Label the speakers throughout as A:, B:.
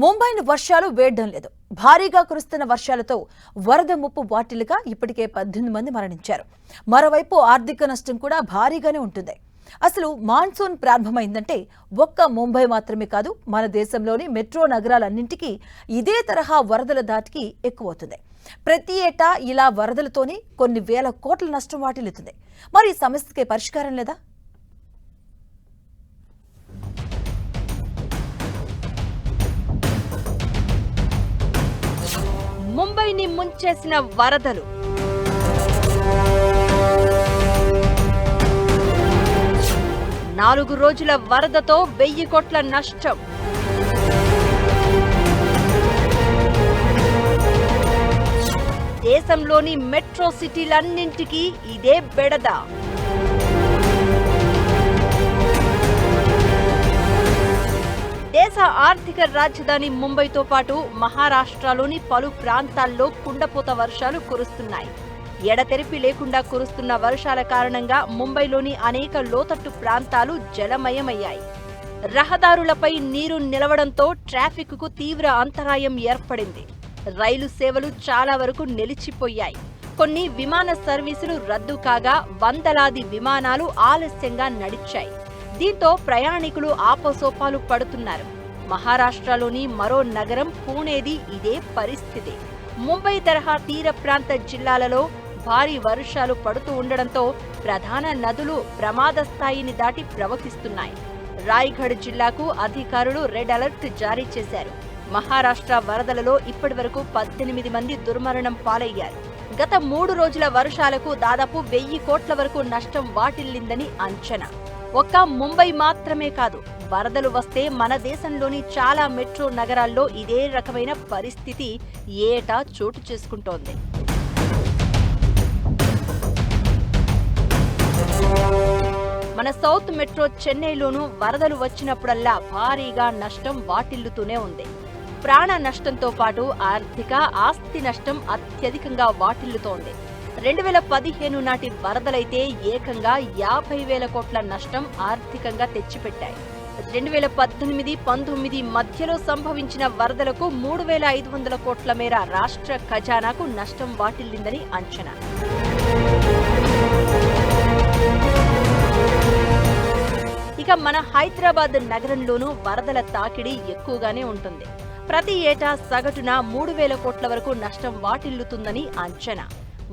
A: ముంబైని వర్షాలు వేయడం లేదు. భారీగా కురుస్తున్న వర్షాలతో వరద ముప్పు వాటిల్లుగా ఇప్పటికే 18 మంది మరణించారు. మరోవైపు ఆర్థిక నష్టం కూడా భారీగానే ఉంటుంది. అసలు మాన్సూన్ ప్రారంభమైందంటే ఒక్క ముంబై మాత్రమే కాదు, మన దేశంలోని మెట్రో నగరాలన్నింటికీ ఇదే తరహా వరదల దాటికి ఎక్కువవుతుంది. ప్రతి ఏటా ఇలా వరదలతోనే కొన్ని వేల కోట్ల నష్టం వాటిల్లుతుంది. మరి ఈ సమస్యకి పరిష్కారం లేదా?
B: ముంబైని ముంచేసిన వరదలు. నాలుగు రోజుల వరదతో 1000 కోట్ల నష్టం. దేశంలోని మెట్రో సిటీలన్నింటికీ ఇదే బెడద. దేశ ఆర్థిక రాజధాని ముంబైతో పాటు మహారాష్ట్రలోని పలు ప్రాంతాల్లో కుండపోత వర్షాలు కురుస్తున్నాయి. ఎడతెరిపి లేకుండా కురుస్తున్న వర్షాల కారణంగా ముంబైలోని అనేక లోతట్టు ప్రాంతాలు జలమయమయ్యాయి. రహదారులపై నీరు నిలవడంతో ట్రాఫిక్కు తీవ్ర అంతరాయం ఏర్పడింది. రైలు సేవలు చాలా వరకు నిలిచిపోయాయి. కొన్ని విమాన సర్వీసులు రద్దు కాగా వందలాది విమానాలు ఆలస్యంగా నడిచాయి. దీంతో ప్రయాణికులు ఆపసోపాలు పడుతున్నారు. మహారాష్ట్రలోని మరో నగరం పూణేది ఇదే పరిస్థితి. ముంబై తరహా తీర ప్రాంత జిల్లాలలో భారీ వర్షాలు పడుతూ ఉండడంతో ప్రధాన నదులు ప్రమాద స్థాయిని దాటి ప్రవహిస్తున్నాయి. రాయ్గఢ్ జిల్లాకు అధికారులు రెడ్ అలర్ట్ జారీ చేశారు. మహారాష్ట్ర వరదలలో ఇప్పటివరకు 18 మంది దుర్మరణం పాలయ్యారు. గత 3 రోజుల వర్షాలకు దాదాపు 1000 కోట్ల వరకు నష్టం వాటిల్లిందని అంచనా. ఒక్క ముంబై మాత్రమే కాదు, వరదలు వస్తే మన దేశంలోని చాలా మెట్రో నగరాల్లో ఇదే రకమైన పరిస్థితి ఏటా చోటు చేసుకుంటోంది. మన సౌత్ మెట్రో చెన్నైలోనూ వరదలు వచ్చినప్పుడల్లా భారీగా నష్టం వాటిల్లుతూనే ఉంది. ప్రాణ నష్టంతో పాటు ఆర్థిక ఆస్తి నష్టం అత్యధికంగా వాటిల్లుతోంది. 2015 నాటి వరదలైతే ఏకంగా 50,000 కోట్ల నష్టం ఆర్థికంగా తెచ్చిపెట్టాయి. 2018-19 మధ్యలో సంభవించిన వరదలకు 3,500 కోట్ల మేర రాష్ట్ర ఖజానాకు నష్టం వాటిల్లిందని అంచనా. ఇక మన హైదరాబాద్ నగరంలోనూ వరదల తాకిడి ఎక్కువగానే ఉంటుంది. ప్రతి ఏటా సగటున 3,000 కోట్ల వరకు నష్టం వాటిల్లుతుందని అంచనా.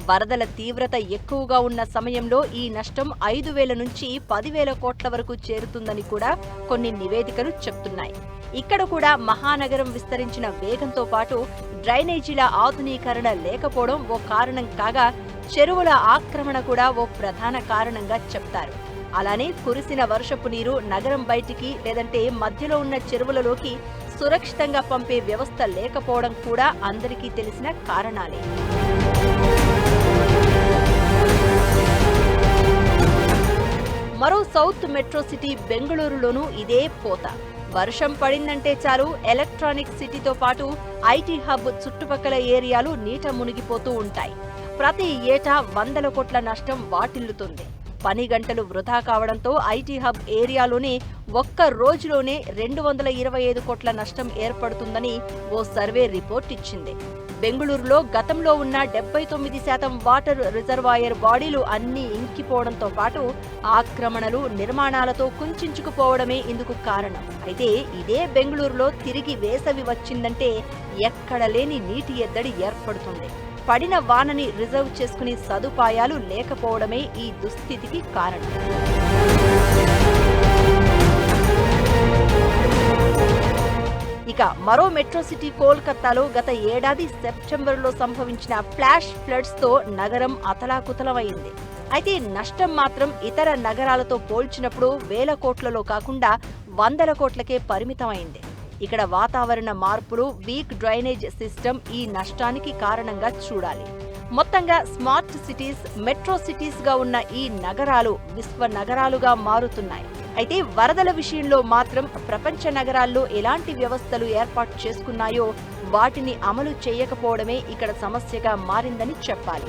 B: వరదల తీవ్రత ఎక్కువగా ఉన్న సమయంలో ఈ నష్టం 5,000 నుంచి 10,000 కోట్ల వరకు చేరుతుందని కూడా కొన్ని నివేదికలు చెప్తున్నాయి. ఇక్కడ కూడా మహానగరం విస్తరించిన వేగంతో పాటు డ్రైనేజీల ఆధునీకరణ లేకపోవడం ఓ కారణం కాగా, చెరువుల ఆక్రమణ కూడా ఓ ప్రధాన కారణంగా చెప్తారు. అలానే కురిసిన వర్షపు నీరు నగరం బయటికి లేదంటే మధ్యలో ఉన్న చెరువులలోకి సురక్షితంగా పంపే వ్యవస్థ లేకపోవడం కూడా అందరికీ తెలిసిన కారణాలే. మరో సౌత్ మెట్రో సిటీ బెంగళూరులోనూ ఇదే పోత. వర్షం పడిందంటే చాలు ఎలక్ట్రానిక్ సిటీతో పాటు ఐటీ హబ్ చుట్టుపక్కల ఏరియాలు నీట మునిగిపోతూ ఉంటాయి. ప్రతి ఏటా 100 కోట్ల నష్టం వాటిల్లుతుంది. పని గంటలు వృధా కావడంతో ఐటీ హబ్ ఏరియాలోనే ఒక్క రోజులోనే 225 కోట్ల నష్టం ఏర్పడుతుందని ఓ సర్వే రిపోర్ట్ ఇచ్చింది. బెంగళూరులో గతంలో ఉన్న 79% వాటర్ రిజర్వాయర్ బాడీలు అన్నీ ఇంకిపోవడంతో పాటు ఆక్రమణలు, నిర్మాణాలతో కుంచుకుపోవడమే ఇందుకు కారణం. అయితే ఇదే బెంగళూరులో తిరిగి వేసవి వచ్చిందంటే ఎక్కడ లేని నీటి ఎద్దడి ఏర్పడుతుంది. పడిన వానని రిజర్వ్ చేసుకునే సదుపాయాలు లేకపోవడమే ఈ దుస్థితికి కారణం. ఇక మరో మెట్రో సిటీ కోల్కతాలో గత ఏడాది సెప్టెంబర్లో సంభవించిన ఫ్లాష్ ఫ్లడ్స్ తో నగరం అతలాకుతలమైంది. అయితే నష్టం మాత్రం ఇతర నగరాలతో పోల్చినప్పుడు 1000 కోట్లలో కాకుండా 100 కోట్లకే పరిమితమైంది. ఇక్కడ వాతావరణ మార్పులు, వీక్ డ్రైనేజ్ సిస్టమ్ ఈ నష్టానికి కారణంగా చూడాలి. మొత్తంగా స్మార్ట్ సిటీస్, మెట్రో సిటీస్ గా ఉన్న ఈ నగరాలు విశ్వ నగరాలుగా మారుతున్నాయి. అయితే వరదల విషయంలో మాత్రం ప్రపంచ నగరాల్లో ఎలాంటి వ్యవస్థలు ఏర్పాటు చేసుకున్నాయో వాటిని అమలు చేయకపోవడమే ఇక్కడ సమస్యగా మారిందని చెప్పాలి.